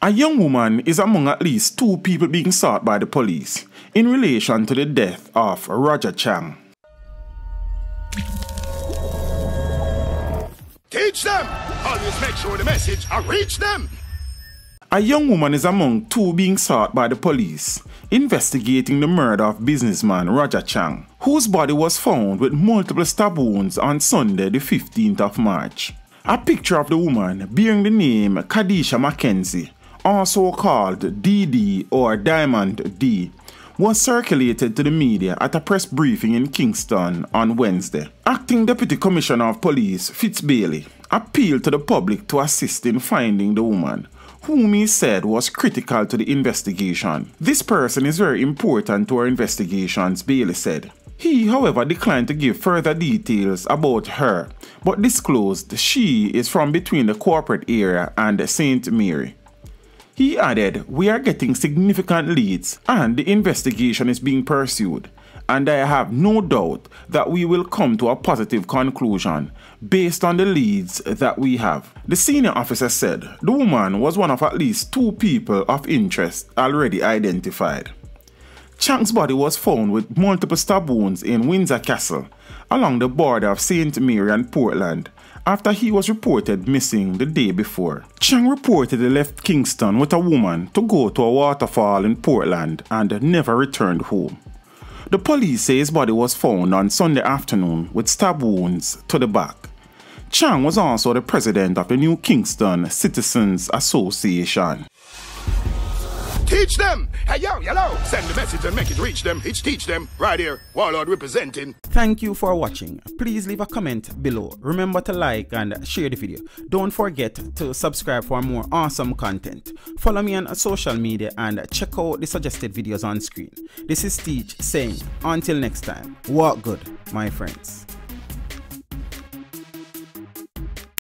A young woman is among at least 2 people being sought by the police in relation to the death of Roger Chang. Teach them! Always make sure the message reach them! A young woman is among 2 being sought by the police investigating the murder of businessman Roger Chang, whose body was found with multiple stab wounds on Sunday the 15th of March. A picture of the woman bearing the name Kadisha Mackenzie, also called DD or Diamond D, was circulated to the media at a press briefing in Kingston on Wednesday. Acting Deputy Commissioner of Police Fitz Bailey appealed to the public to assist in finding the woman, whom he said was critical to the investigation. This person is very important to our investigations, Bailey said. He, however, declined to give further details about her, but disclosed she is from between the corporate area and St. Mary. He added, "We are getting significant leads and the investigation is being pursued, and I have no doubt that we will come to a positive conclusion based on the leads that we have." The senior officer said the woman was one of at least 2 people of interest already identified. Chang's body was found with multiple stab wounds in Windsor Castle along the border of St. Mary and Portland after he was reported missing the day before. Chang reportedly left Kingston with a woman to go to a waterfall in Portland and never returned home. The police say his body was found on Sunday afternoon with stab wounds to the back. Chang was also the president of the New Kingston Citizens Association. Teach them! Hey, yo, yellow! Send the message and make it reach them. It's teach them. Right here, Warlord representing. Thank you for watching. Please leave a comment below. Remember to like and share the video. Don't forget to subscribe for more awesome content. Follow me on social media and check out the suggested videos on screen. This is Teach saying, until next time, walk good, my friends.